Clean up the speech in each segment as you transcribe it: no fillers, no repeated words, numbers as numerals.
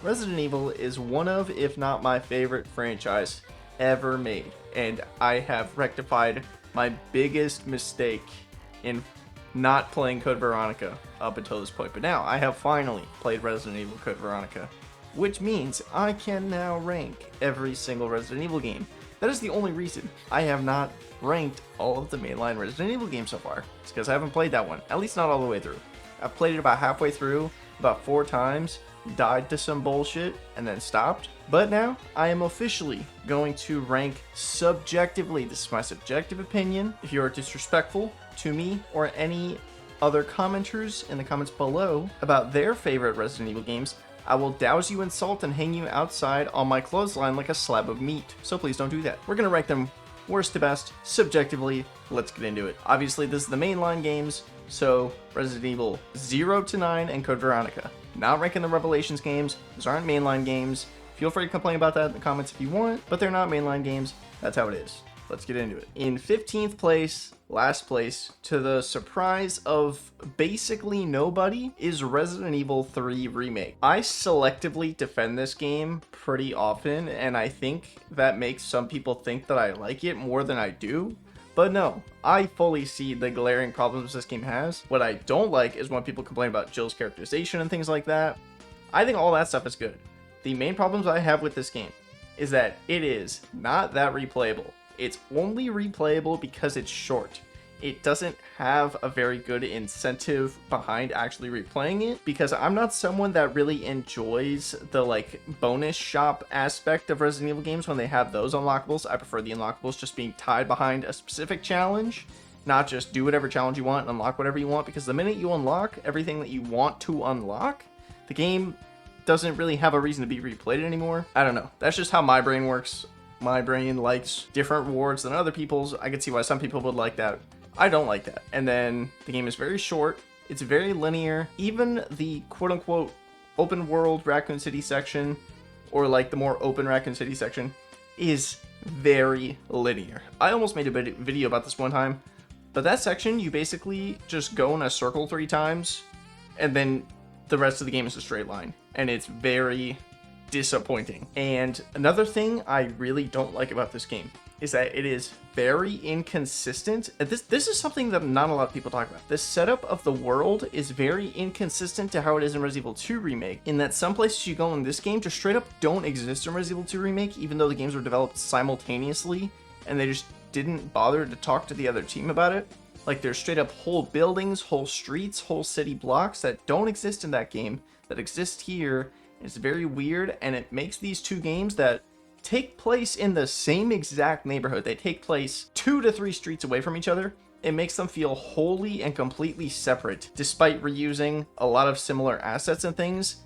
Resident Evil is one of, if not my favorite franchise ever made, and I have rectified my biggest mistake in not playing Code Veronica up until this point. But now I have finally played Resident Evil Code Veronica, which means I can now rank every single Resident Evil game. That is the only reason I have not ranked all of the mainline Resident Evil games so far. It's because I haven't played that one, at least not all the way through. I've played it about halfway through, about 4 times, died to some bullshit, and then stopped. But now, I am officially going to rank subjectively. This is my subjective opinion. If you are disrespectful to me or any other commenters in the comments below about their favorite Resident Evil games, I will douse you in salt and hang you outside on my clothesline like a slab of meat. So please don't do that. We're going to rank them worst to best, subjectively. Let's get into it. Obviously, this is the mainline games, so Resident Evil 0 to 9 and Code Veronica. Not ranking the Revelations games. Those aren't mainline games. Feel free to complain about that in the comments if you want, but they're not mainline games. That's how it is. Let's get into it. In 15th place, last place, to the surprise of basically nobody, is Resident Evil 3 Remake. I selectively defend this game pretty often, and I think that makes some people think that I like it more than I do. But no, I fully see the glaring problems this game has. What I don't like is when people complain about Jill's characterization and things like that. I think all that stuff is good. The main problems I have with this game is that it is not that replayable. It's only replayable because it's short. It doesn't have a very good incentive behind actually replaying it, because I'm not someone that really enjoys the bonus shop aspect of Resident Evil games when they have those unlockables. I prefer the unlockables just being tied behind a specific challenge, not just do whatever challenge you want and unlock whatever you want, because the minute you unlock everything that you want to unlock, the game doesn't really have a reason to be replayed anymore. I don't know. That's just how my brain works. My brain likes different rewards than other people's. I can see why some people would like that. I don't like that. And then the game is very short. It's very linear. Even the quote-unquote open world Raccoon City section, or like the more open Raccoon City section, is very linear. I almost made a video about this one time, but that section, you basically just go in a circle 3 times, and then the rest of the game is a straight line. And it's very disappointing. And another thing I really don't like about this game is that it is very inconsistent. This is something that not a lot of people talk about. The setup of the world is very inconsistent to how it is in Resident Evil 2 Remake, in that some places you go in this game just straight up don't exist in Resident Evil 2 Remake, even though the games were developed simultaneously and they just didn't bother to talk to the other team about it. Like, there's straight up whole buildings, whole streets, whole city blocks that don't exist in that game that exist here. It's very weird, and it makes these two games that take place in the same exact neighborhood. They take place 2 to 3 streets away from each other. It makes them feel wholly and completely separate, despite reusing a lot of similar assets and things.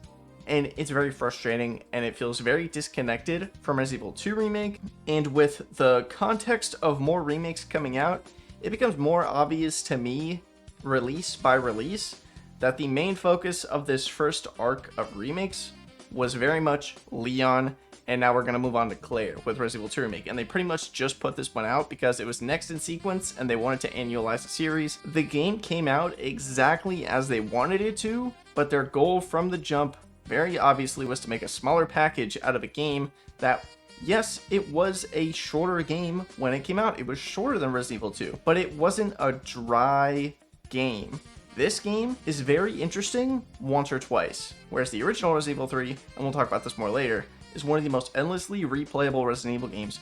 And it's very frustrating, and it feels very disconnected from Resident Evil 2 Remake. And with the context of more remakes coming out, it becomes more obvious to me, release by release, that the main focus of this first arc of remakes was very much Leon, and now we're going to move on to Claire with Resident Evil 2 Remake. And they pretty much just put this one out because it was next in sequence and they wanted to annualize the series. The game came out exactly as they wanted it to, but their goal from the jump very obviously was to make a smaller package out of a game that, yes, it was a shorter game when it came out. It was shorter than Resident Evil 2, but it wasn't a dry game. This game is very interesting once or twice, whereas the original Resident Evil 3, and we'll talk about this more later, is one of the most endlessly replayable Resident Evil games,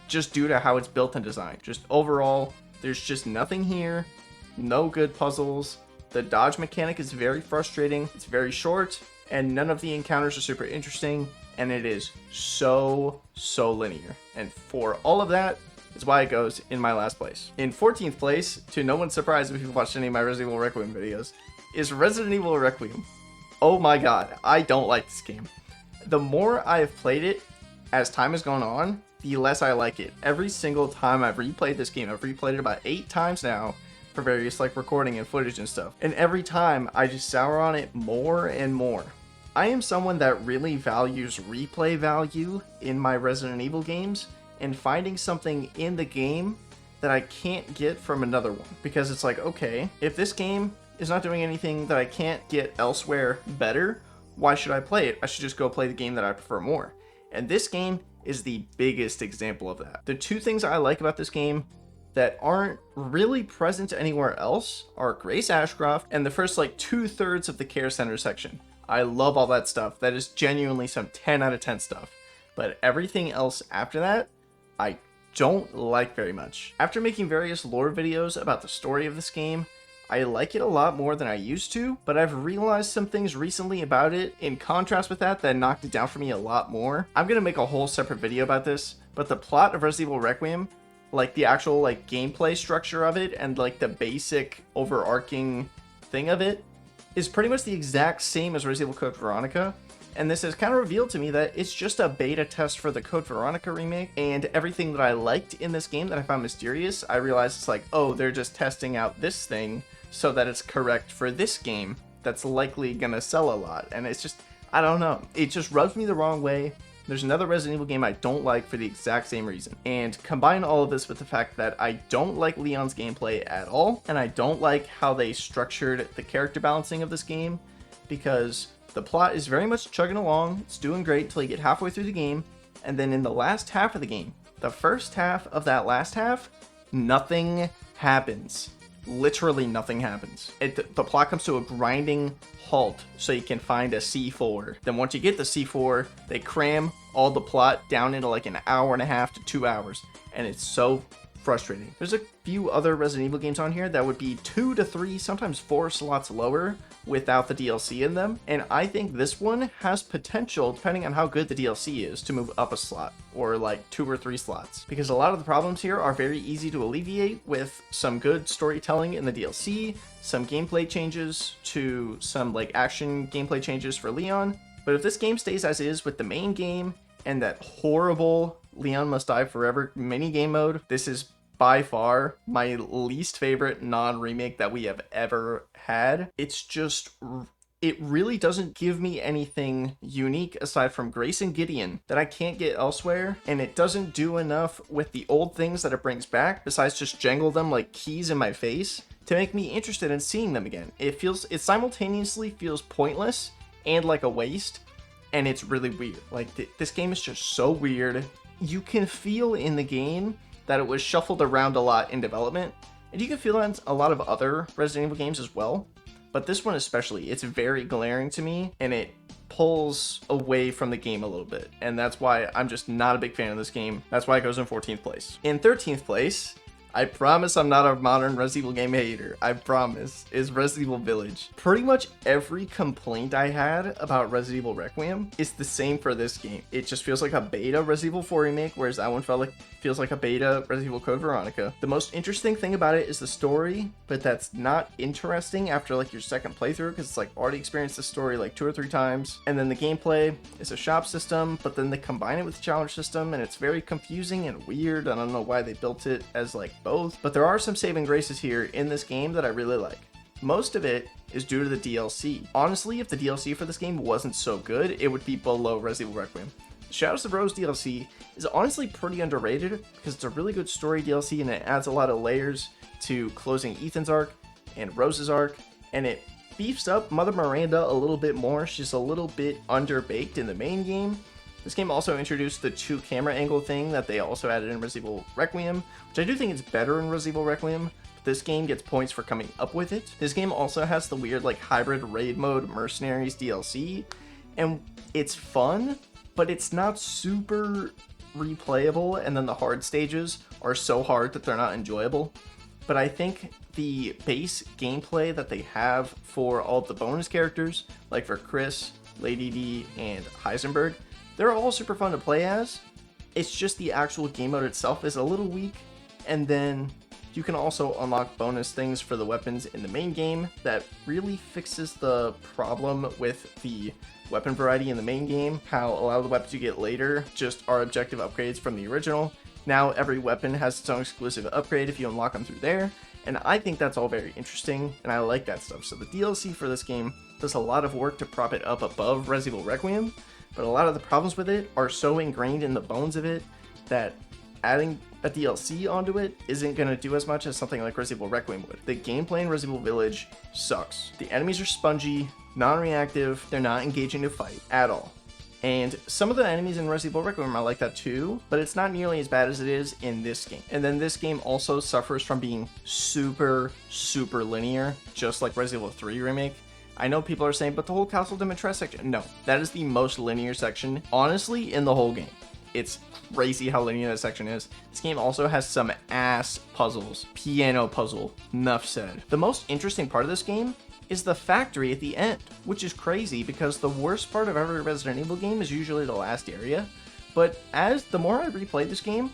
just due to how it's built and designed. Just overall, there's just nothing here, no good puzzles, the dodge mechanic is very frustrating, it's very short, and none of the encounters are super interesting, and it is so linear. And for all of that, is why it goes in my last place. In 14th place, to no one's surprise if you've watched any of my Resident Evil Requiem videos, is Resident Evil Requiem. Oh my god, I don't like this game. The more I have played it, as time has gone on, the less I like it. Every single time I've replayed this game, I've replayed it about 8 times now for various recording and footage and stuff. And every time I just sour on it more and more. I am someone that really values replay value in my Resident Evil games, and finding something in the game that I can't get from another one. Because it's like, okay, if this game is not doing anything that I can't get elsewhere better, why should I play it? I should just go play the game that I prefer more. And this game is the biggest example of that. The two things I like about this game that aren't really present anywhere else are Grace Ashcroft and the first like 2/3 of the care center section. I love all that stuff. That is genuinely some 10 out of 10 stuff. But everything else after that, I don't like very much. After making various lore videos about the story of this game, I like it a lot more than I used to, but I've realized some things recently about it in contrast with that knocked it down for me a lot more. I'm gonna make a whole separate video about this, but the plot of Resident Evil Requiem, like the actual like gameplay structure of it and like the basic overarching thing of it, is pretty much the exact same as Resident Evil Code Veronica. And this has kind of revealed to me that it's just a beta test for the Code Veronica remake, and everything that I liked in this game that I found mysterious, I realized it's like, oh, they're just testing out this thing so that it's correct for this game that's likely gonna sell a lot. And it's just, I don't know, it just rubs me the wrong way. There's another Resident Evil game I don't like for the exact same reason. And combine all of this with the fact that I don't like Leon's gameplay at all, and I don't like how they structured the character balancing of this game, because the plot is very much chugging along, it's doing great till you get halfway through the game, and then in the last half of the game, the first half of that last half, nothing happens. Literally nothing happens. The plot comes to a grinding halt so you can find a C4. Then once you get the C4, they cram all the plot down into like an hour and a half to 2 hours, and it's so frustrating. There's a few other Resident Evil games on here that would be 2 to 3, sometimes 4 slots lower without the DLC in them, and I think this one has potential, depending on how good the DLC is, to move up a slot, or like 2 or 3 slots, because a lot of the problems here are very easy to alleviate with some good storytelling in the DLC, some gameplay changes to some like action gameplay changes for Leon. But if this game stays as is with the main game and that horrible Leon Must Die Forever mini game mode, this is by far my least favorite non-remake that we have ever had. It's just, it really doesn't give me anything unique aside from Grace and Gideon that I can't get elsewhere, and it doesn't do enough with the old things that it brings back besides just jangle them like keys in my face to make me interested in seeing them again. It simultaneously feels pointless and like a waste, and it's really weird. Like this game is just so weird. You can feel in the game that it was shuffled around a lot in development, and you can feel that in a lot of other Resident Evil games as well, but this one especially, it's very glaring to me, and it pulls away from the game a little bit, and that's why I'm just not a big fan of this game. That's why it goes in 14th place. In 13th place, I promise I'm not a modern Resident Evil game hater, I promise, is Resident Evil Village. Pretty much every complaint I had about Resident Evil Requiem is the same for this game. It just feels like a beta Resident Evil 4 remake, whereas that one feels like a beta Resident Evil Code Veronica. The most interesting thing about it is the story, but that's not interesting after like your second playthrough, because it's like already experienced the story like 2 or 3 times. And then the gameplay is a shop system, but then they combine it with the challenge system, and it's very confusing and weird. I don't know why they built it as like both, but there are some saving graces here in this game that I really like. Most of it is due to the DLC. Honestly, if the DLC for this game wasn't so good, it would be below Resident Evil Requiem. Shadows of Rose DLC is honestly pretty underrated because it's a really good story DLC, and it adds a lot of layers to closing Ethan's arc and Rose's arc, and it beefs up Mother Miranda a little bit more. She's a little bit underbaked in the main game. This game also introduced the 2 camera angle thing that they also added in Resident Evil Requiem, which I do think is better in Resident Evil Requiem, but this game gets points for coming up with it. This game also has the weird like hybrid raid mode Mercenaries DLC, and it's fun, but it's not super replayable, and then the hard stages are so hard that they're not enjoyable. But I think the base gameplay that they have for all the bonus characters, like for Chris, Lady D, and Heisenberg, they're all super fun to play as. It's just the actual game mode itself is a little weak, and then you can also unlock bonus things for the weapons in the main game that really fixes the problem with the weapon variety in the main game, how a lot of the weapons you get later just are objective upgrades from the original. Now every weapon has its own exclusive upgrade if you unlock them through there, and I think that's all very interesting, and I like that stuff. So the DLC for this game does a lot of work to prop it up above Resident Evil Requiem, but a lot of the problems with it are so ingrained in the bones of it that adding a DLC onto it isn't going to do as much as something like Resident Evil Requiem would. The gameplay in Resident Evil Village sucks. The enemies are spongy, non-reactive, they're not engaging to fight at all. And some of the enemies in Resident Evil Requiem are like that too, but it's not nearly as bad as it is in this game. And then this game also suffers from being super linear, just like Resident Evil 3 Remake. I know people are saying, but the whole Castle Dimitrescu section. No, that is the most linear section, honestly, in the whole game. It's crazy how linear that section is. This game also has some ass puzzles. Piano puzzle, enough said. The most interesting part of this game is the factory at the end, which is crazy because the worst part of every Resident Evil game is usually the last area. But the more I replay this game,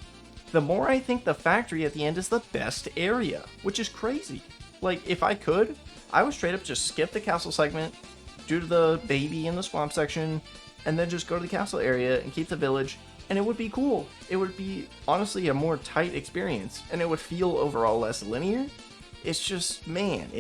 the more I think the factory at the end is the best area, which is crazy. Like, if I could, I would straight up just skip the castle segment, do the baby in the swamp section, and then just go to the castle area and keep the village, and it would be cool. It would be, honestly, a more tight experience, and it would feel overall less linear. It's just, man,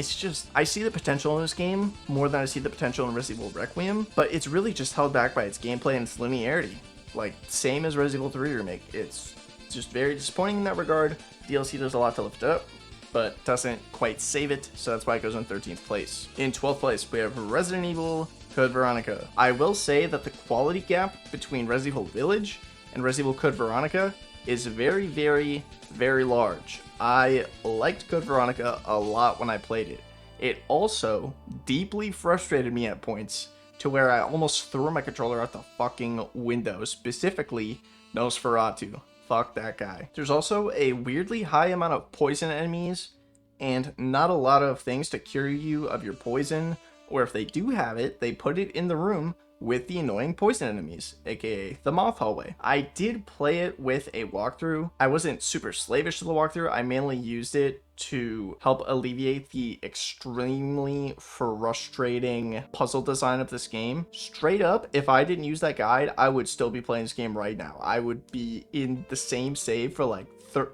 I see the potential in this game more than I see the potential in Resident Evil Requiem, but it's really just held back by its gameplay and its linearity. Like, same as Resident Evil 3 Remake. It's just very disappointing in that regard. DLC does a lot to lift it up, but doesn't quite save it, so that's why it goes in 13th place. In 12th place, we have Resident Evil Code Veronica. I will say that the quality gap between Resident Evil Village and Resident Evil Code Veronica is very large. I liked Code Veronica a lot when I played it. It also deeply frustrated me at points to where I almost threw my controller out the fucking window, specifically Nosferatu. Fuck that guy. There's also a weirdly high amount of poison enemies and not a lot of things to cure you of your poison, or if they do have it, they put it in the room with the annoying poison enemies, aka the moth hallway. I did play it with a walkthrough. I wasn't super slavish to the walkthrough. I mainly used it to help alleviate the extremely frustrating puzzle design of this game. Straight up, if I didn't use that guide, I would still be playing this game right now. I would be in the same save for like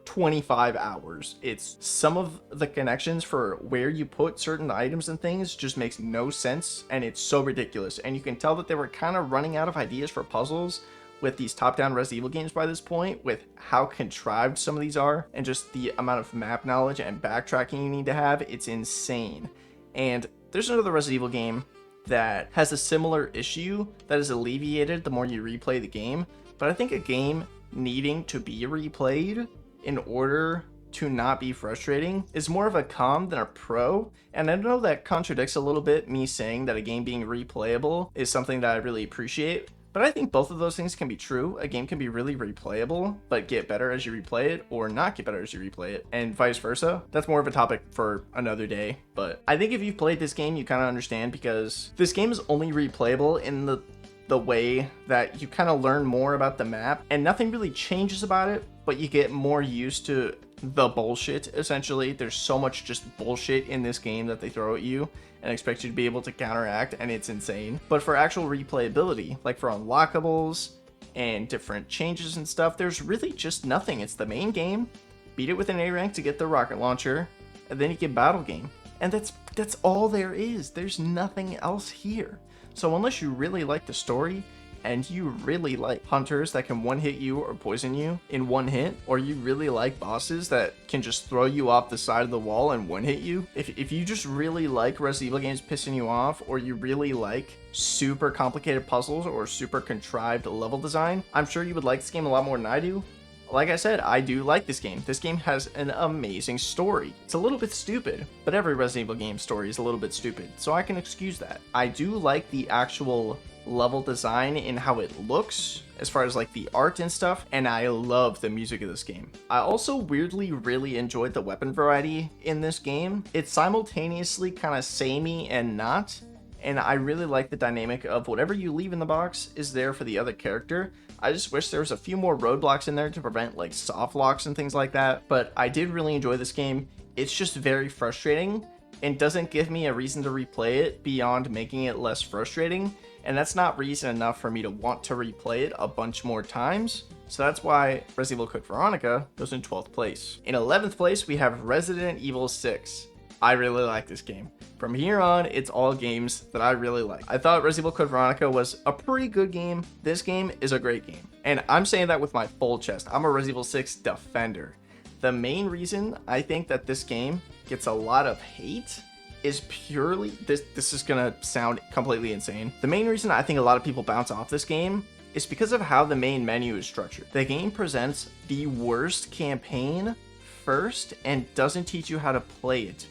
25 hours. It's some of the connections for where you put certain items and things just makes no sense, and it's so ridiculous. And you can tell that they were kind of running out of ideas for puzzles with these top-down Resident Evil games by this point, with how contrived some of these are, and just the amount of map knowledge and backtracking you need to have. It's insane. And there's another Resident Evil game that has a similar issue that is alleviated the more you replay the game, but I think a game needing to be replayed in order to not be frustrating is more of a con than a pro. And I know that contradicts a little bit me saying that a game being replayable is something that I really appreciate, but I think both of those things can be true. A game can be really replayable but get better as you replay it, or not get better as you replay it, and vice versa. That's more of a topic for another day, but I think if you've played this game you kind of understand, because this game is only replayable in the way that you kind of learn more about the map and nothing really changes about it, but you get more used to the bullshit, essentially. There's so much just bullshit in this game that they throw at you and expect you to be able to counteract, and it's insane. But for actual replayability, like for unlockables and different changes and stuff, there's really just nothing. It's the main game, beat it with an A rank to get the rocket launcher, and then you get battle game. And that's all there is. There's nothing else here. So unless you really like the story, and you really like hunters that can one-hit you or poison you in one hit, or you really like bosses that can just throw you off the side of the wall and one-hit you, if you just really like Resident Evil games pissing you off, or you really like super complicated puzzles or super contrived level design, I'm sure you would like this game a lot more than I do. Like I said, I do like this game. This game has an amazing story. It's a little bit stupid, but every Resident Evil game story is a little bit stupid, so I can excuse that. I do like the actual level design in how it looks, as far as like the art and stuff, and I love the music of this game. I also weirdly really enjoyed the weapon variety in this game. It's simultaneously kind of samey and not, and I really like the dynamic of whatever you leave in the box is there for the other character. I just wish there was a few more roadblocks in there to prevent like soft locks and things like that, but I did really enjoy this game. It's just very frustrating and doesn't give me a reason to replay it beyond making it less frustrating, and that's not reason enough for me to want to replay it a bunch more times. So that's why Resident Evil Code Veronica goes in 12th place. In 11th place, we have Resident Evil 6. I really like this game. From here on, it's all games that I really like. I thought Resident Evil Code Veronica was a pretty good game. This game is a great game. And I'm saying that with my full chest. I'm a Resident Evil 6 defender. The main reason I think that this game gets a lot of hate is purely, this is gonna sound completely insane. The main reason I think a lot of people bounce off this game is because of how the main menu is structured. The game presents the worst campaign first and doesn't teach you how to play it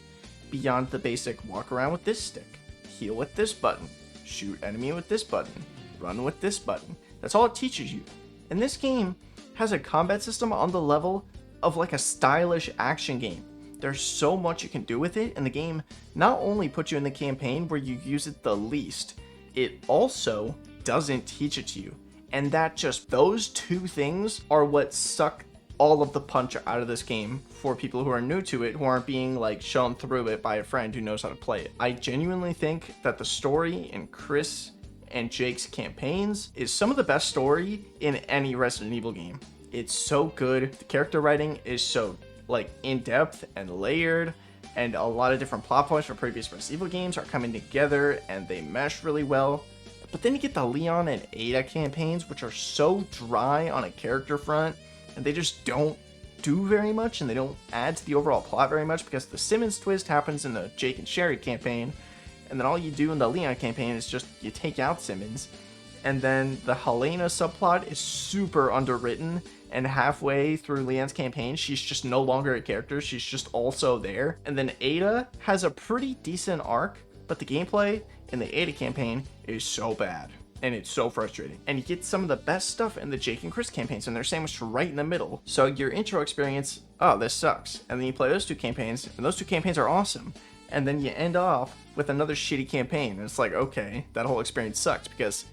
beyond the basic walk around with this stick, heal with this button, shoot enemy with this button, run with this button. That's all it teaches you. And this game has a combat system on the level of like a stylish action game. There's so much you can do with it, and the game not only puts you in the campaign where you use it the least, it also doesn't teach it to you. And those two things are what suck all of the punch out of this game for people who are new to it, who aren't being like shown through it by a friend who knows how to play it. I genuinely think that the story in Chris and Jake's campaigns is some of the best story in any Resident Evil game. It's so good. The character writing is so like in-depth and layered, and a lot of different plot points from previous Resident Evil games are coming together and they mesh really well. But then you get the Leon and Ada campaigns, which are so dry on a character front, and they just don't do very much, and they don't add to the overall plot very much, because the Simmons twist happens in the Jake and Sherry campaign, and then all you do in the Leon campaign is just you take out Simmons. And then the Helena subplot is super underwritten, and halfway through Leon's campaign, she's just no longer a character, she's just also there. And then Ada has a pretty decent arc, but the gameplay in the Ada campaign is so bad, and it's so frustrating. And you get some of the best stuff in the Jake and Chris campaigns, and they're sandwiched right in the middle. So your intro experience, oh, this sucks. And then you play those two campaigns, and those two campaigns are awesome. And then you end off with another shitty campaign, and it's like, okay, that whole experience sucks, because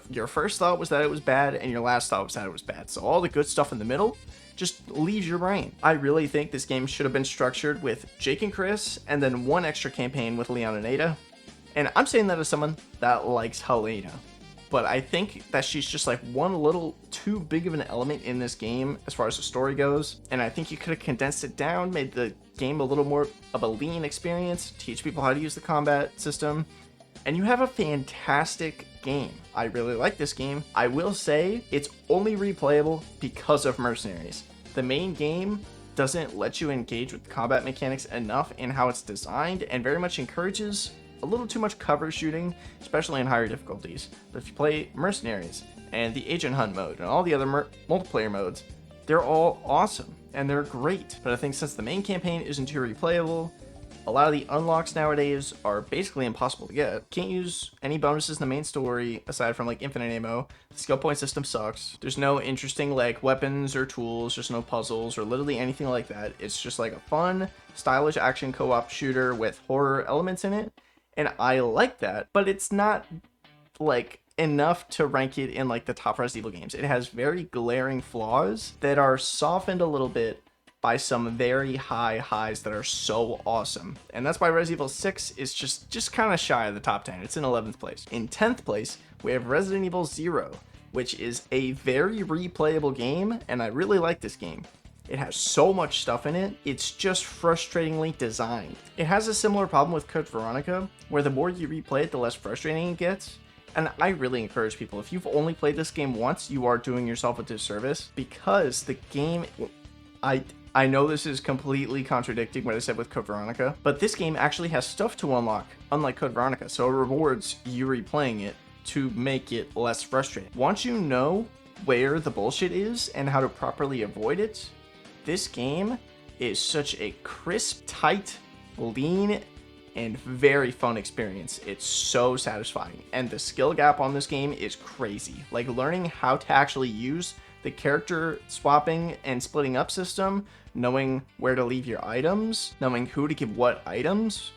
your first thought was that it was bad, and your last thought was that it was bad. So all the good stuff in the middle just leaves your brain. I really think this game should have been structured with Jake and Chris, and then one extra campaign with Leon and Ada. And I'm saying that as someone that likes Helena, but I think that she's just like one little too big of an element in this game as far as the story goes. And I think you could have condensed it down, made the game a little more of a lean experience, teach people how to use the combat system, and you have a fantastic game. I really like this game. I will say it's only replayable because of Mercenaries. The main game doesn't let you engage with combat mechanics enough in how it's designed, and very much encourages a little too much cover shooting, especially in higher difficulties. But if you play Mercenaries and the Agent Hunt mode and all the other multiplayer modes, they're all awesome and they're great. But I think since the main campaign isn't too replayable, a lot of the unlocks nowadays are basically impossible to get. Can't use any bonuses in the main story aside from like infinite ammo. The skill point system sucks. There's no interesting like weapons or tools, there's no puzzles or literally anything like that. It's just like a fun, stylish action co-op shooter with horror elements in it. And I like that, but it's not like enough to rank it in like the top Resident Evil games. It has very glaring flaws that are softened a little bit by some very high highs that are so awesome. And that's why Resident Evil 6 is just kind of shy of the top 10. It's in 11th place. In 10th place, we have Resident Evil 0, which is a very replayable game, and I really like this game. It has so much stuff in it, it's just frustratingly designed. It has a similar problem with Code Veronica, where the more you replay it, the less frustrating it gets. And I really encourage people, if you've only played this game once, you are doing yourself a disservice, because the game, I know this is completely contradicting what I said with Code Veronica, but this game actually has stuff to unlock, unlike Code Veronica, so it rewards you replaying it to make it less frustrating. Once you know where the bullshit is and how to properly avoid it, this game is such a crisp, tight, lean, and very fun experience. It's so satisfying, and the skill gap on this game is crazy. Like, learning how to actually use the character swapping and splitting up system, knowing where to leave your items, knowing who to give what items,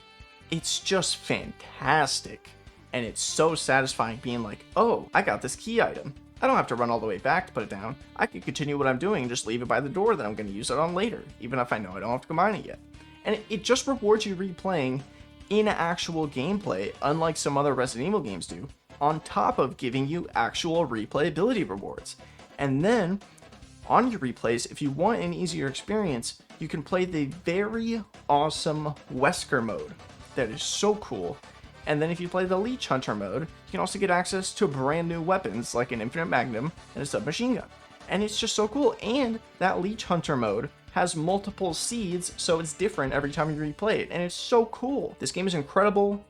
it's just fantastic. And it's so satisfying being like, oh, I got this key item. I don't have to run all the way back to put it down. I can continue what I'm doing and just leave it by the door that I'm going to use it on later, even if I know I don't have to combine it yet. And it just rewards you replaying in actual gameplay, unlike some other Resident Evil games do, on top of giving you actual replayability rewards. And then on your replays, if you want an easier experience, you can play the very awesome Wesker mode. That is so cool. And then if you play the Leech Hunter mode, you can also get access to brand new weapons like an Infinite Magnum and a submachine gun. And it's just so cool. And that Leech Hunter mode has multiple seeds, so it's different every time you replay it. And it's so cool. This game is incredible.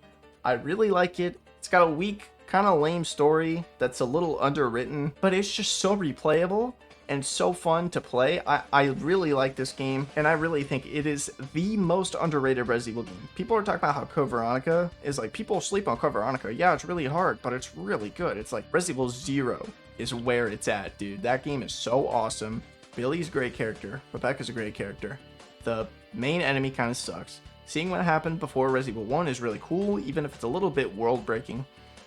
I really like it. It's got a weak, kind of lame story that's a little underwritten, but it's just so replayable and so fun to play. I really like this game, and I really think it is the most underrated Resident Evil game. People are talking about how Code Veronica is like, people sleep on Code Veronica. Yeah, it's really hard, but it's really good. It's like Resident Evil 0 is where it's at, dude. That game is so awesome. Billy's a great character. Rebecca's a great character. The main enemy kind of sucks. Seeing what happened before Resident Evil 1 is really cool, even if it's a little bit world-breaking.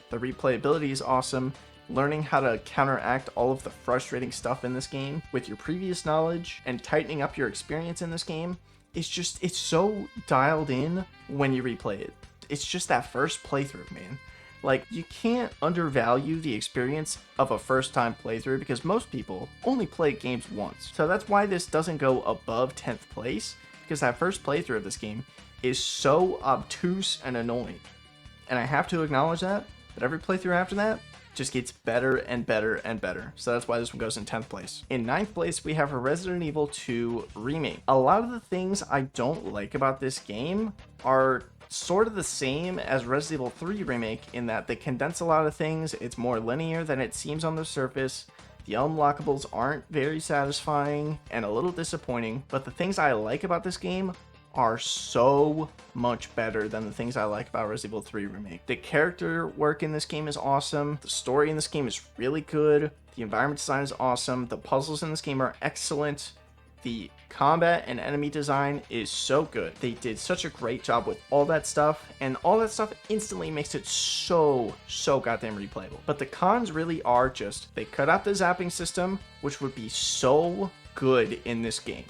The replayability is awesome. Learning how to counteract all of the frustrating stuff in this game with your previous knowledge and tightening up your experience in this game is just, it's so dialed in when you replay it. It's just that first playthrough, man. Like, you can't undervalue the experience of a first-time playthrough because most people only play games once. So that's why this doesn't go above 10th place, because that first playthrough of this game is so obtuse and annoying. And I have to acknowledge that, but every playthrough after that just gets better and better and better. So that's why this one goes in 10th place. In 9th place, we have a Resident Evil 2 Remake. A lot of the things I don't like about this game are sort of the same as Resident Evil 3 Remake in that they condense a lot of things. It's more linear than it seems on the surface. The unlockables aren't very satisfying and a little disappointing, but the things I like about this game are so much better than the things I like about Resident Evil 3 Remake. The character work in this game is awesome. The story in this game is really good. The environment design is awesome. The puzzles in this game are excellent. The combat and enemy design is so good. They did such a great job with all that stuff, and all that stuff instantly makes it so goddamn replayable. But the cons really are just, they cut out the zapping system, which would be so good in this game.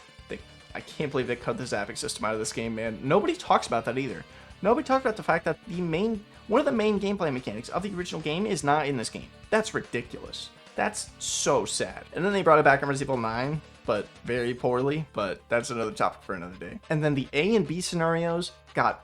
I can't believe they cut the zapping system out of this game, man. Nobody talks about that either. Nobody talks about the fact that one of the main gameplay mechanics of the original game is not in this game. That's ridiculous. That's so sad. And then they brought it back in Resident Evil 9, but very poorly, but that's another topic for another day. And then the A and B scenarios got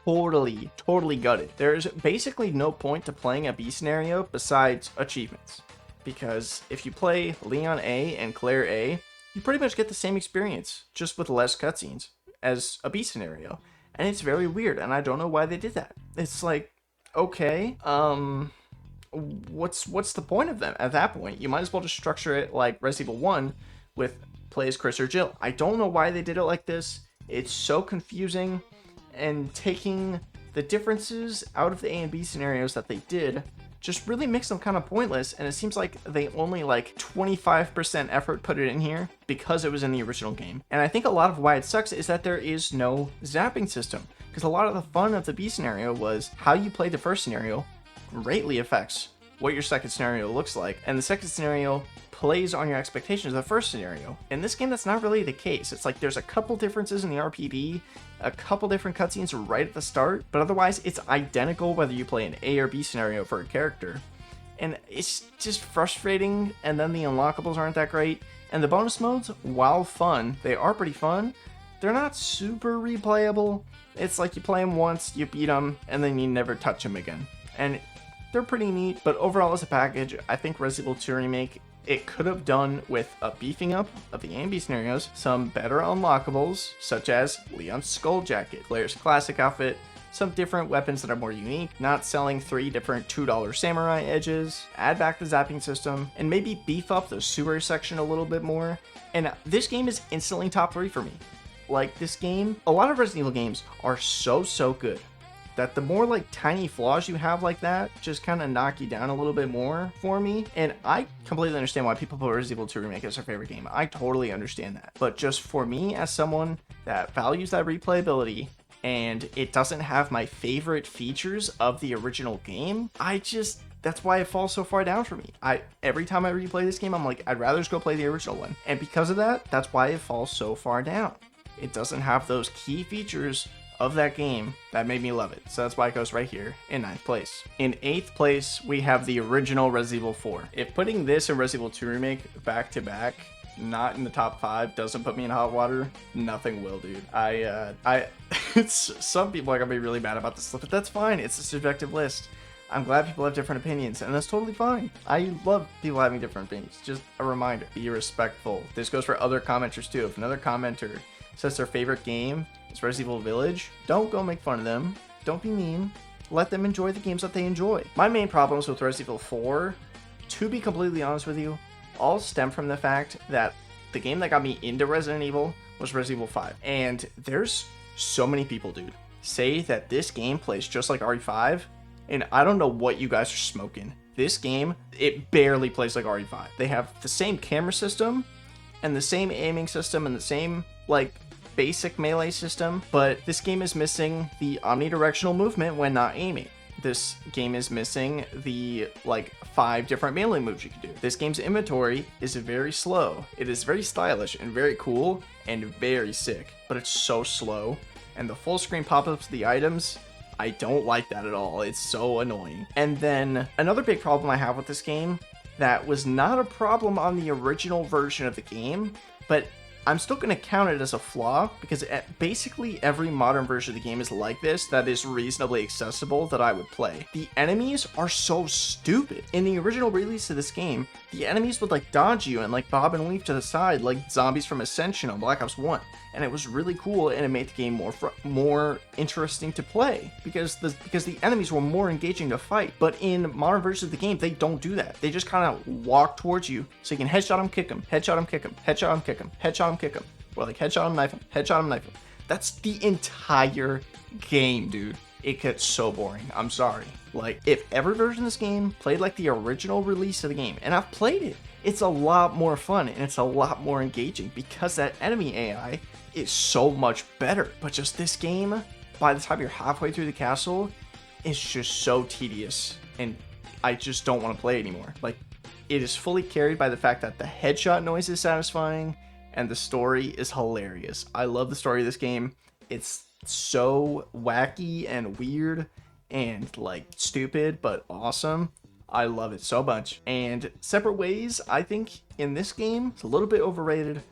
totally gutted. There's basically no point to playing a B scenario besides achievements. Because if you play Leon A and Claire A, you pretty much get the same experience, just with less cutscenes, as a B scenario. And it's very weird, and I don't know why they did that. It's like, okay, what's the point of them? At that point, you might as well just structure it like Resident Evil 1 with play as Chris or Jill. I don't know why they did it like this. It's so confusing, and taking the differences out of the A and B scenarios that they did just really makes them kind of pointless, and it seems like they only like 25% effort put it in here because it was in the original game. And I think a lot of why it sucks is that there is no zapping system, because a lot of the fun of the B scenario was how you play the first scenario greatly affects what your second scenario looks like, and the second scenario plays on your expectations of the first scenario. In this game, that's not really the case. It's like there's a couple differences in the RPD, a couple different cutscenes right at the start, but otherwise it's identical whether you play an A or B scenario for a character. And it's just frustrating, and then the unlockables aren't that great, and the bonus modes, while fun, they are pretty fun, they're not super replayable. It's like you play them once, you beat them, and then you never touch them again. And they're pretty neat, but overall as a package, I think Resident Evil 2 Remake, it could have done with a beefing up of the A and B scenarios, some better unlockables, such as Leon's skull jacket, Claire's classic outfit, some different weapons that are more unique, not selling 3 different $2 samurai edges, add back the zapping system, and maybe beef up the sewer section a little bit more. And this game is instantly top 3 for me. Like, this game, a lot of Resident Evil games are so good that the more like tiny flaws you have like that just kind of knock you down a little bit more for me. And I completely understand why people put Resident Evil 2 Remake as their favorite game. I totally understand that. But just for me, as someone that values that replayability, and it doesn't have my favorite features of the original game, that's why it falls so far down for me. Every time I replay this game, I'm like, I'd rather just go play the original one. And because of that, that's why it falls so far down. It doesn't have those key features of that game that made me love it. So that's why it goes right here in 9th place. In 8th place, we have the original Resident Evil 4. If putting this and Resident Evil 2 Remake back to back not in the top 5 doesn't put me in hot water, nothing will, dude. It's, some people are gonna be really mad about this, but that's fine. It's a subjective list. I'm glad people have different opinions, and that's totally fine. I love people having different opinions. Just a reminder, be respectful. This goes for other commenters too. If another commenter says their favorite game is Resident Evil Village, don't go make fun of them. Don't be mean. Let them enjoy the games that they enjoy. My main problems with Resident Evil 4, to be completely honest with you, all stem from the fact that the game that got me into Resident Evil was Resident Evil 5. And there's so many people, dude, say that this game plays just like RE5, and I don't know what you guys are smoking. This game, it barely plays like RE5. They have the same camera system, and the same aiming system, and the same, like, basic melee system, but this game is missing the omnidirectional movement when not aiming. This game is missing the, like, 5 different melee moves you can do. This game's inventory is very slow. It is very stylish and very cool and very sick, but it's so slow. And the full screen pop-ups of the items, I don't like that at all. It's so annoying. And then another big problem I have with this game that was not a problem on the original version of the game, but I'm still going to count it as a flaw, because basically every modern version of the game is like this, that is reasonably accessible, that I would play. The enemies are so stupid. In the original release of this game, the enemies would like dodge you and like bob and weave to the side like zombies from Ascension on Black Ops 1. And it was really cool, and it made the game more interesting to play, because the enemies were more engaging to fight. But in modern versions of the game, they don't do that. They just kind of walk towards you, so you can headshot them, kick them, headshot them, kick them, headshot them, kick them, headshot them, kick them, or like headshot them, knife them, headshot them, knife them. That's the entire game, dude. It gets so boring. I'm sorry. Like, if every version of this game played like the original release of the game, and I've played it, it's a lot more fun and it's a lot more engaging, because that enemy AI is so much better. But just this game, by the time you're halfway through the castle, it's just so tedious, and I just don't want to play anymore. Like, it is fully carried by the fact that the headshot noise is satisfying and the story is hilarious. I love the story of this game. It's so wacky and weird and like stupid but awesome. I love it so much. And Separate Ways, I think in this game, it's a little bit overrated.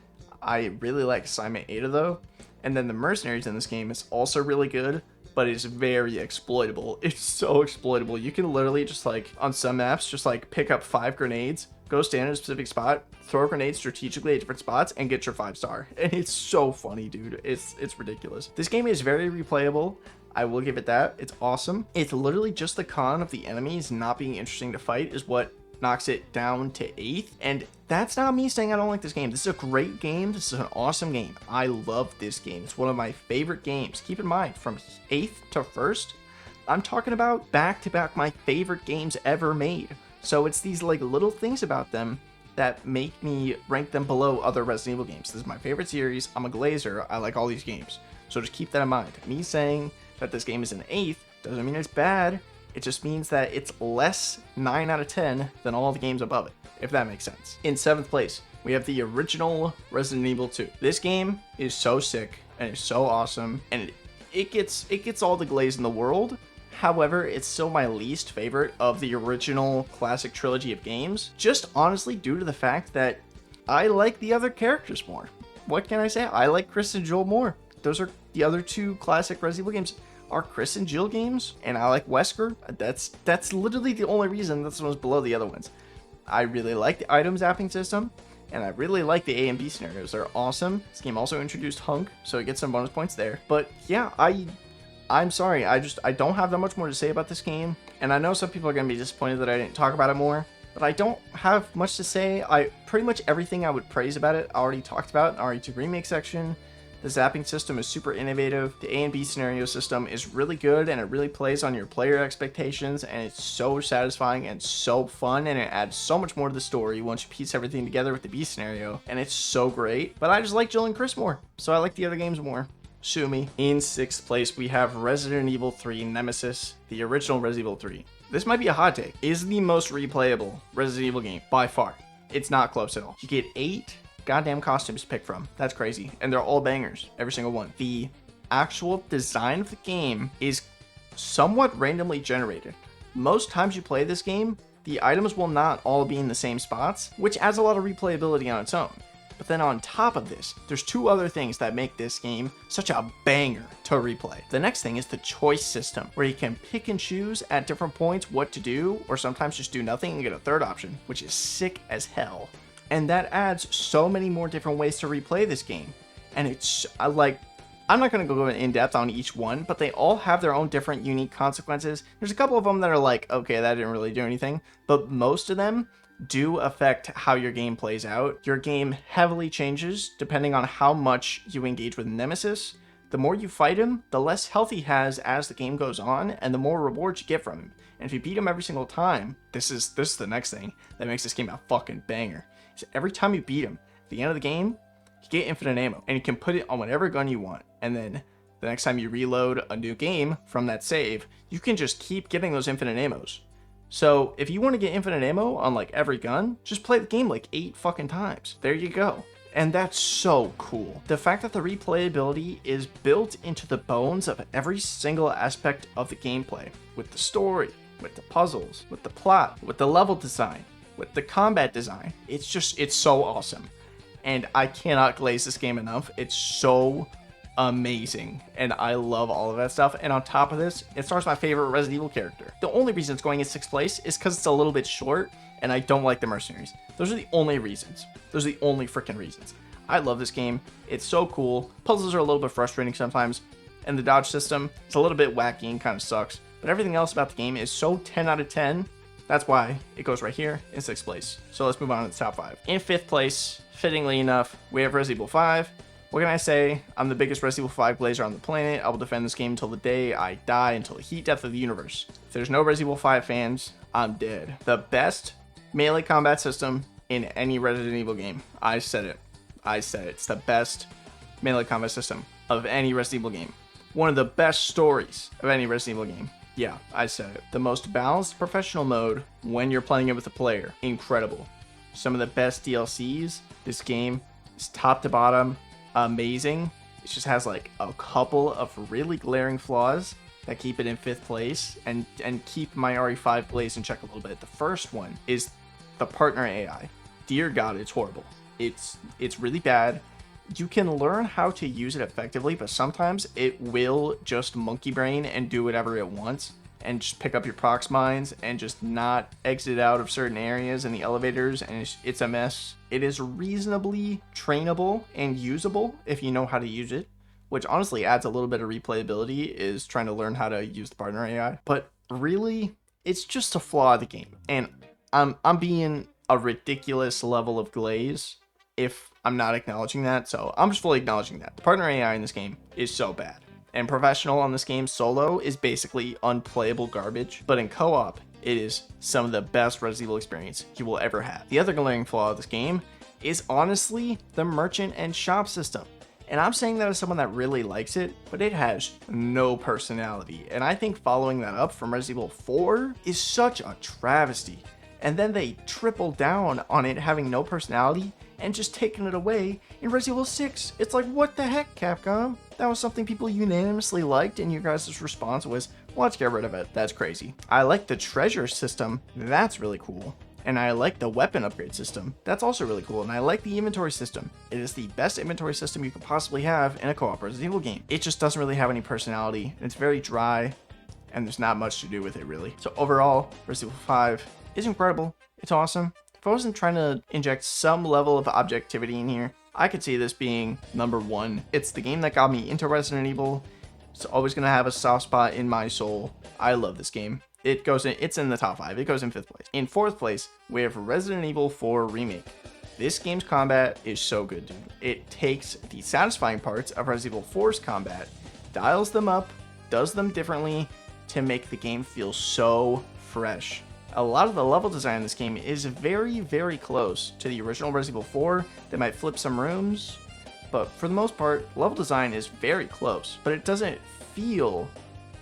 I really like Assignment Ada though. And then the Mercenaries in this game is also really good, but it's very exploitable. It's so exploitable. You can literally just like, on some maps, just like pick up 5 grenades, go stand in a specific spot, throw grenades strategically at different spots, and get your 5-star. And it's so funny, dude. It's ridiculous. This game is very replayable. I will give it that. It's awesome. It's literally just the con of the enemies not being interesting to fight is what knocks it down to 8th. And that's not me saying I don't like this game. This is a great game. This is an awesome game. I love this game. It's one of my favorite games. Keep in mind, from 8th to 1st, I'm talking about back-to-back my favorite games ever made. So it's these like little things about them that make me rank them below other Resident Evil games. This is my favorite series. I'm a glazer. I like all these games. So just keep that in mind. Me saying that this game is an 8th doesn't mean it's bad. It just means that it's less 9 out of 10 than all the games above it, if that makes sense. In 7th place, we have the original Resident Evil 2. This game is so sick and it's so awesome, and it gets all the glaze in the world. However, it's still my least favorite of the original classic trilogy of games, just honestly due to the fact that I like the other characters more. What can I say? I like Chris and Joel more. Those are the other 2 classic Resident Evil games. Are Chris and Jill games, and I like Wesker. That's literally the only reason this one's below the other ones. I really like the item zapping system, and I really like the A and B scenarios. They're awesome. This game also introduced Hunk, so it gets some bonus points there. But yeah, I'm sorry. I don't have that much more to say about this game, and I know some people are gonna be disappointed that I didn't talk about it more. But I don't have much to say. Pretty much everything I would praise about it I already talked about in RE2 Remake section. The zapping system is super innovative. The A and B scenario system is really good, and it really plays on your player expectations, and it's so satisfying and so fun, and it adds so much more to the story once you piece everything together with the B scenario, and it's so great. But I just like Jill and Chris more, so I like the other games more. Sue me. In 6th place, we have Resident Evil 3 Nemesis, the original Resident Evil 3. This might be a hot take. Is the most replayable Resident Evil game by far. It's not close at all. You get 8 goddamn costumes to pick from. That's crazy. And they're all bangers, every single one. The actual design of the game is somewhat randomly generated. Most times you play this game, the items will not all be in the same spots, which adds a lot of replayability on its own. then on top of this, there's two other things that make this game such a banger to replay. The next thing is the choice system, where you can pick and choose at different points what to do, or sometimes just do nothing and get a third option, which is sick as hell. And that adds so many more different ways to replay this game. And it's like, I'm not going to go in depth on each one, but they all have their own different unique consequences. There's a couple of them that are like, okay, that didn't really do anything, but most of them do affect how your game plays out. Your game heavily changes depending on how much you engage with Nemesis. The more you fight him, the less health he has as the game goes on, and the more rewards you get from him. And if you beat him every single time, this is the next thing that makes this game a fucking banger. So every time you beat him, at the end of the game, you get infinite ammo, and you can put it on whatever gun you want. And then the next time you reload a new game from that save, you can just keep getting those infinite ammos. So if you want to get infinite ammo on like every gun, just play the game like 8 fucking times. There you go. And that's so cool. The fact that the replayability is built into the bones of every single aspect of the gameplay, with the story, with the puzzles, with the plot, with the level design, with the combat design. It's so awesome. And I cannot glaze this game enough. It's so amazing. And I love all of that stuff. And on top of this, it stars my favorite Resident Evil character. The only reason it's going in 6th place is because it's a little bit short and I don't like the mercenaries. Those are the only reasons. Those are the only freaking reasons. I love this game. It's so cool. Puzzles are a little bit frustrating sometimes. And the dodge system is a little bit wacky and kind of sucks. But everything else about the game is so 10 out of 10. That's why it goes right here in 6th place. So let's move on to the top 5. In 5th place, fittingly enough, we have Resident Evil 5. What can I say? I'm the biggest Resident Evil 5 glazer on the planet. I will defend this game until the day I die, until the heat death of the universe. If there's no Resident Evil 5 fans, I'm dead. The best melee combat system in any Resident Evil game. I said it. It's the best melee combat system of any Resident Evil game. One of the best stories of any Resident Evil game. Yeah, I said it. The most balanced professional mode when you're playing it with a player. Incredible. Some of the best DLCs. This game is top to bottom amazing. It just has like a couple of really glaring flaws that keep it in 5th place and keep my RE5 glaze in check a little bit. The first one is the partner AI. Dear God, it's horrible. It's really bad. You can learn how to use it effectively, but sometimes it will just monkey brain and do whatever it wants and just pick up your prox mines and just not exit out of certain areas in the elevators, and it's a mess. It is reasonably trainable and usable if you know how to use it, which honestly adds a little bit of replayability, is trying to learn how to use the partner AI. But really, it's just a flaw of the game, and I'm being a ridiculous level of glaze if I'm not acknowledging that, so I'm just fully acknowledging that. The partner AI in this game is so bad. And professional on this game solo is basically unplayable garbage, but in co-op, it is some of the best Resident Evil experience you will ever have. The other glaring flaw of this game is honestly the merchant and shop system. And I'm saying that as someone that really likes it, but it has no personality. And I think following that up from Resident Evil 4 is such a travesty. And then they triple down on it having no personality and just taking it away in Resident Evil 6. It's like, what the heck, Capcom? That was something people unanimously liked, and your guys' response was, well, let's get rid of it. That's crazy. I like the treasure system. That's really cool. And I like the weapon upgrade system. That's also really cool. And I like the inventory system. It is the best inventory system you could possibly have in a co-op Resident Evil game. It just doesn't really have any personality, and it's very dry, and there's not much to do with it, really. So overall, Resident Evil 5 is incredible. It's awesome. If I wasn't trying to inject some level of objectivity in here, I could see this being number 1. It's the game that got me into Resident Evil. It's always going to have a soft spot in my soul. I love this game. It's in the top 5. It goes in 5th place. In 4th place, we have Resident Evil 4 Remake. This game's combat is so good, dude. It takes the satisfying parts of Resident Evil 4's combat, dials them up, does them differently to make the game feel so fresh. A lot of the level design in this game is very, very close to the original Resident Evil 4. They might flip some rooms, but for the most part, level design is very close. But it doesn't feel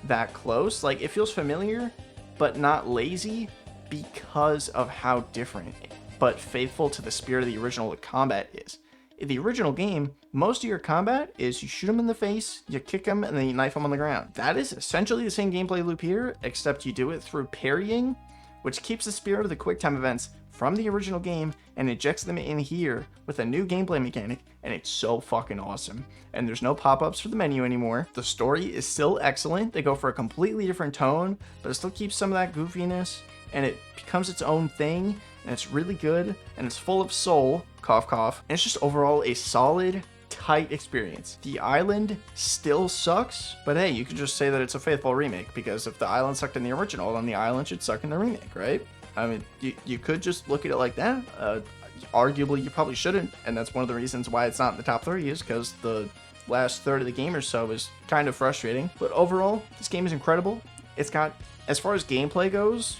that close. Like, it feels familiar, but not lazy because of how different, but faithful to the spirit of the original combat is. In the original game, most of your combat is you shoot them in the face, you kick them, and then you knife them on the ground. That is essentially the same gameplay loop here, except you do it through parrying, which keeps the spirit of the QuickTime events from the original game and injects them in here with a new gameplay mechanic, and it's so fucking awesome. And there's no pop-ups for the menu anymore. The story is still excellent. They go for a completely different tone, but it still keeps some of that goofiness, and it becomes its own thing, and it's really good, and it's full of soul, cough cough, and it's just overall a solid, tight experience. The island still sucks, but hey, you could just say that it's a faithful remake, because if the island sucked in the original, then the island should suck in the remake, right? I mean, you could just look at it like that. Arguably, you probably shouldn't, and that's one of the reasons why it's not in the top 3 is because the last third of the game or so is kind of frustrating. But overall, this game is incredible. It's got, as far as gameplay goes,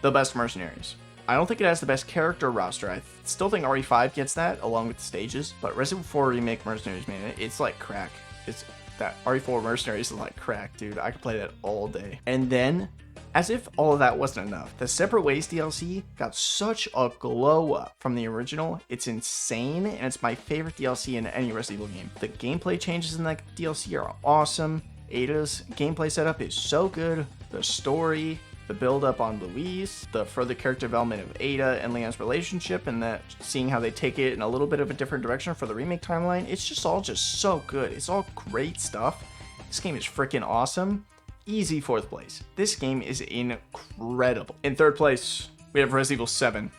the best mercenaries. I don't think it has the best character roster. I still think RE5 gets that, along with the stages. But Resident Evil 4 Remake Mercenaries, man, it's like crack. It's that RE4 Mercenaries is like crack, dude. I could play that all day. And then, as if all of that wasn't enough, the Separate Ways DLC got such a glow up from the original. It's insane, and it's my favorite DLC in any Resident Evil game. The gameplay changes in that DLC are awesome. Ada's gameplay setup is so good. The story, the build up on Louise, the further character development of Ada and Leon's relationship, and that seeing how they take it in a little bit of a different direction for the remake timeline, it's just all so good. It's all great stuff. This game is freaking awesome. Easy 4th place. This game is incredible. In 3rd place, we have Resident Evil 7.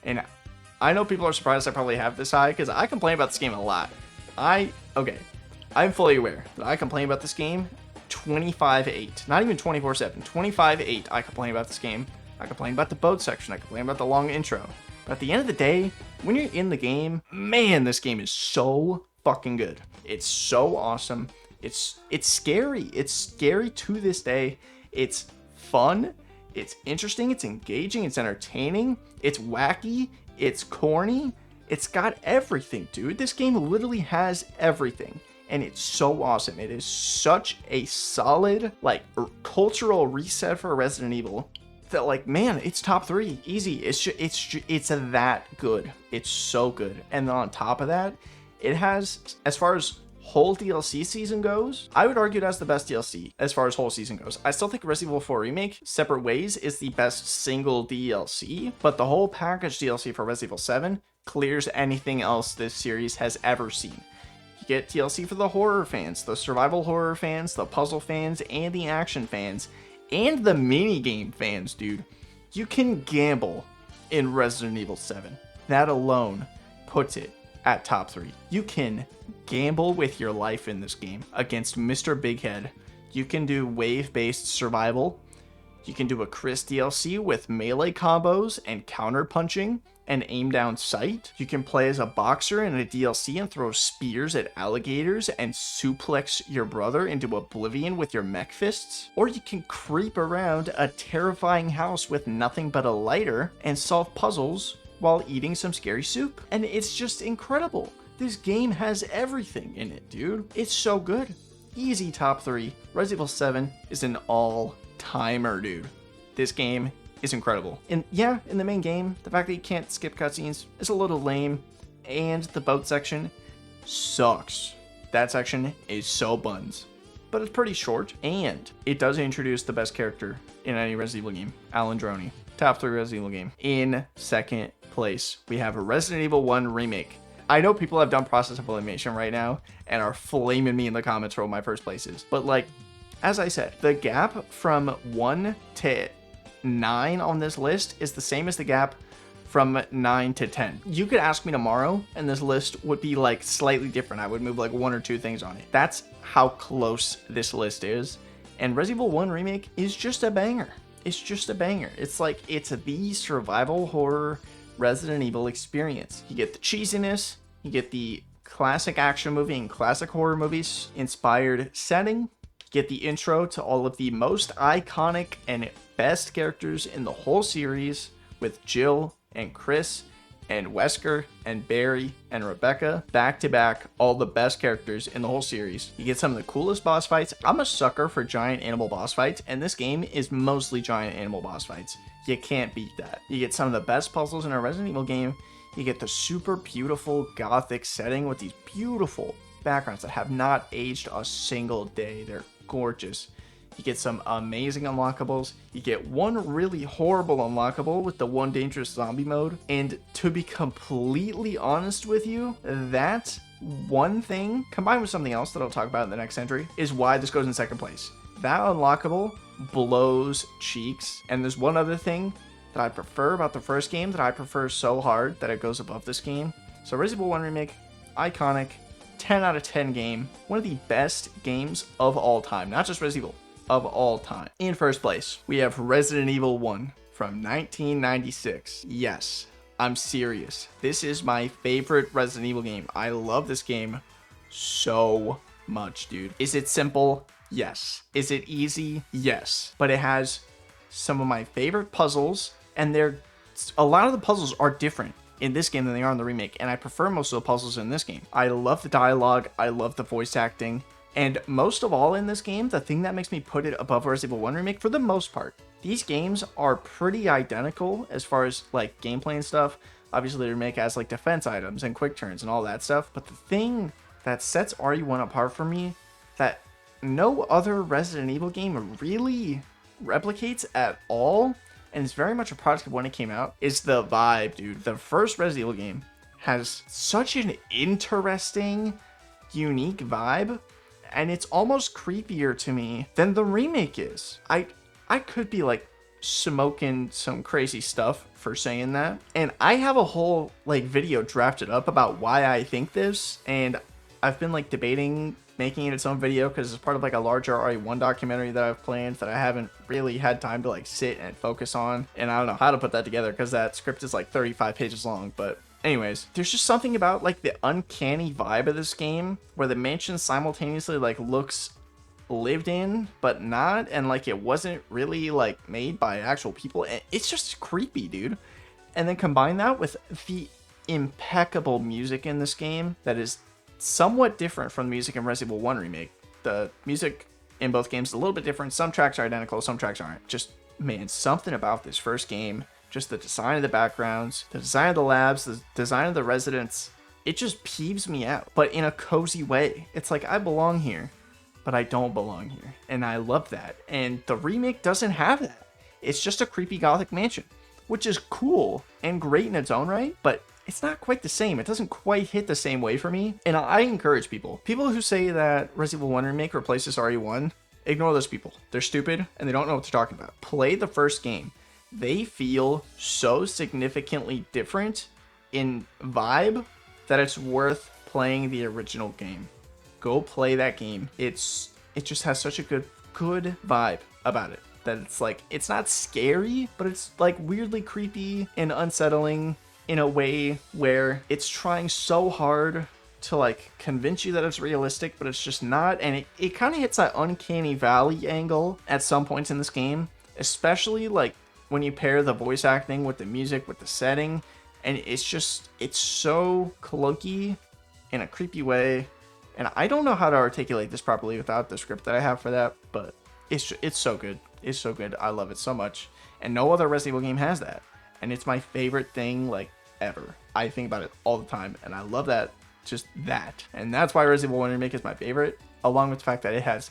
And I know people are surprised I probably have this high because I complain about this game a lot. I'm fully aware that I complain about this game 25/8. Not even 24/7. 25/8 I complain about this game. I complain about the boat section. I complain about the long intro. But at the end of the day, when you're in the game, man, this game is so fucking good. It's so awesome. It's scary. It's scary to this day. It's fun. It's interesting. It's engaging. It's entertaining. It's wacky. It's corny. It's got everything, dude. This game literally has everything. And it's so awesome. It is such a solid, like, cultural reset for Resident Evil that, like, man, it's top 3. Easy. It's that good. It's so good. And then on top of that, it has, as far as whole DLC season goes, I would argue it has the best DLC as far as whole season goes. I still think Resident Evil 4 Remake Separate Ways is the best single DLC, but the whole package DLC for Resident Evil 7 clears anything else this series has ever seen. You get DLC for the horror fans, the survival horror fans, the puzzle fans, and the action fans, and the minigame fans, dude. You can gamble in Resident Evil 7. That alone puts it at top 3. You can gamble with your life in this game against Mr. Big Head. You can do wave-based survival. You can do a Chris DLC with melee combos and counter punching and aim down sight. You can play as a boxer in a DLC and throw spears at alligators and suplex your brother into oblivion with your mech fists. Or you can creep around a terrifying house with nothing but a lighter and solve puzzles while eating some scary soup. And it's just incredible. This game has everything in it, dude. It's so good. Easy top 3. Resident Evil 7 is an all-timer, dude. This game is incredible. And yeah, in the main game, the fact that you can't skip cutscenes is a little lame, and the boat section sucks. That section is so buns. But it's pretty short, and it does introduce the best character in any Resident Evil game, Alan Droney. Top 3 Resident Evil game. In 2nd place, we have a Resident Evil 1 Remake. I know people have done process of elimination right now and are flaming me in the comments for what my first place is. But like, as I said, the gap from 1 to 9 on this list is the same as the gap from 9 to 10. You could ask me tomorrow and this list would be like slightly different. I would move like 1 or 2 things on it. That's how close this list is. And Resident Evil 1 Remake is just a banger. It's just a banger. It's like, it's the survival horror Resident Evil experience. You get the cheesiness, you get the classic action movie and classic horror movies inspired setting, you get the intro to all of the most iconic and best characters in the whole series with Jill and Chris and Wesker and Barry and Rebecca, back to back, all the best characters in the whole series. You get some of the coolest boss fights. I'm a sucker for giant animal boss fights, and this game is mostly giant animal boss fights. You can't beat that. You get some of the best puzzles in a Resident Evil game. You get the super beautiful gothic setting with these beautiful backgrounds that have not aged a single day. They're gorgeous. You get some amazing unlockables. You get one really horrible unlockable with the one dangerous zombie mode. And to be completely honest with you, that one thing, combined with something else that I'll talk about in the next entry, is why this goes in second place. That unlockable blows cheeks. And there's one other thing that I prefer about the first game that I prefer so hard that it goes above this game. So Resident Evil 1 Remake, iconic, 10 out of 10 game, one of the best games of all time, not just Resident Evil, of all time. In first place, we have Resident Evil 1 from 1996. Yes, I'm serious. This is my favorite Resident Evil game. I love this game so much, dude. Is it simple? Yes. Is it easy? Yes. But it has some of my favorite puzzles, and a lot of the puzzles are different in this game than they are in the remake, and I prefer most of the puzzles in this game. I love the dialogue, I love the voice acting, and most of all in this game, the thing that makes me put it above Resident Evil 1 Remake, for the most part, these games are pretty identical as far as like gameplay and stuff. Obviously the remake has like defense items and quick turns and all that stuff, but the thing that sets RE1 apart for me, that no other Resident Evil game really replicates at all, and it's very much a product of when it came out, is the vibe, dude. The first Resident Evil game has such an interesting, unique vibe, and it's almost creepier to me than the remake is. I could be like smoking some crazy stuff for saying that, and I have a whole like video drafted up about why I think this, and I've been like debating making it its own video because it's part of like a larger RE1 documentary that I've planned that I haven't really had time to like sit and focus on, and I don't know how to put that together because that script is like 35 pages long. But anyways, there's just something about like the uncanny vibe of this game where the mansion simultaneously like looks lived in but not, and like it wasn't really like made by actual people, and it's just creepy, dude. And then combine that with the impeccable music in this game that is somewhat different from the music in Resident Evil 1 Remake. The music in both games is a little bit different. Some tracks are identical, some tracks aren't. Just, man, something about this first game, just the design of the backgrounds, the design of the labs, the design of the residents, it just peeves me out, but in a cozy way. It's like, I belong here, but I don't belong here, and I love that. And the remake doesn't have that. It's just a creepy gothic mansion, which is cool and great in its own right, but it's not quite the same. It doesn't quite hit the same way for me. And I encourage people who say that Resident Evil 1 Remake replaces RE1, ignore those people. They're stupid and they don't know what they're talking about. Play the first game. They feel so significantly different in vibe that it's worth playing the original game. Go play that game. It just has such a good vibe about it that it's like, it's not scary, but it's like weirdly creepy and unsettling in a way where it's trying so hard to like convince you that it's realistic, but it's just not. And it kind of hits that uncanny valley angle at some points in this game, especially like when you pair the voice acting with the music, with the setting, and it's so clunky in a creepy way. And I don't know how to articulate this properly without the script that I have for that, but it's so good. It's so good. I love it so much. And no other Resident Evil game has that. And it's my favorite thing like ever. I think about it all the time, and I love that. Just that. And that's why Resident Evil 1 Remake is my favorite, along with the fact that it has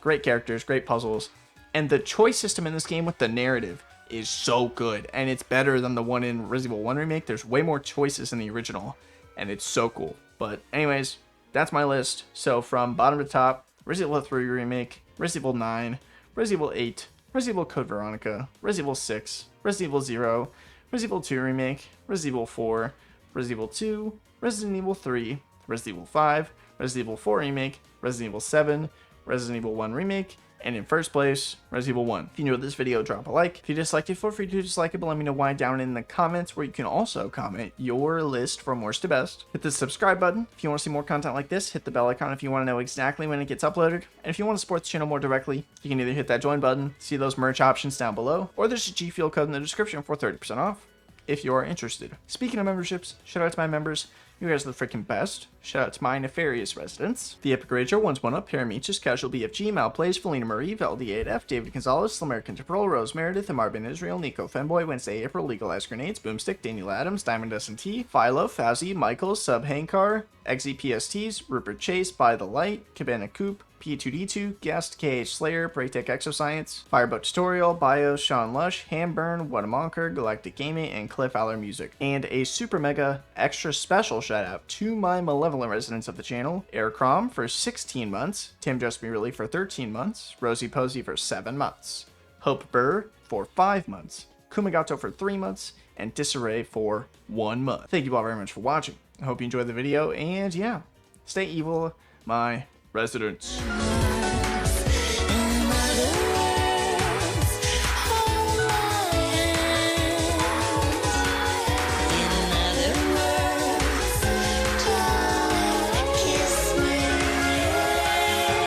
great characters, great puzzles, and the choice system in this game with the narrative is so good, and it's better than the one in Resident Evil 1 Remake. There's way more choices in the original, and it's so cool. But anyways, that's my list. So from bottom to top, Resident Evil 3 Remake, Resident Evil 9, Resident Evil 8, Resident Evil Code Veronica, Resident Evil 6, Resident Evil 0, Resident Evil 2 Remake, Resident Evil 4, Resident Evil 2, Resident Evil 3, Resident Evil 5, Resident Evil 4 Remake, Resident Evil 7, Resident Evil 1 Remake, and in first place, Resident Evil 1. If you enjoyed this video, drop a like. If you disliked it, feel free to dislike it, but let me know why down in the comments, where you can also comment your list from worst to best. Hit the subscribe button if you want to see more content like this. Hit the bell icon if you want to know exactly when it gets uploaded. And if you want to support the channel more directly, you can either hit that join button, see those merch options down below, or there's a G Fuel code in the description for 30% off if you are interested. Speaking of memberships, shout out to my members. You guys are the freaking best. Shout out to my nefarious residents: The Epic Rager, Ones One Up, Parameches, Casual BFG, Mal Plays, Felina Marie, Valdi8F, David Gonzalez, American Temporal, Rose Meredith, Amarbin Israel, Nico Femboy, Wednesday April, Legalized Grenades, Boomstick, Daniel Adams, Diamond S&T, Philo, Fauzi, Michael, Sub Hankar, XZPSTs, Rupert Chase, By the Light, Cabana Coop, P2D2, Guest, KH Slayer, Breaktech Exoscience, Fireboat Tutorial, Bios, Sean Lush, Hamburn, Whatamonker, Galactic Gaming, and Cliff Aller Music. And a super mega extra special shout out to my malevolent residents of the channel, Air Crom for 16 months, Tim Just Me Really for 13 months, Rosie Posey for 7 months, Hope Burr for 5 months, Kumagato for 3 months, and Disarray for 1 month. Thank you all very much for watching. I hope you enjoyed the video, and yeah, stay evil, my residents.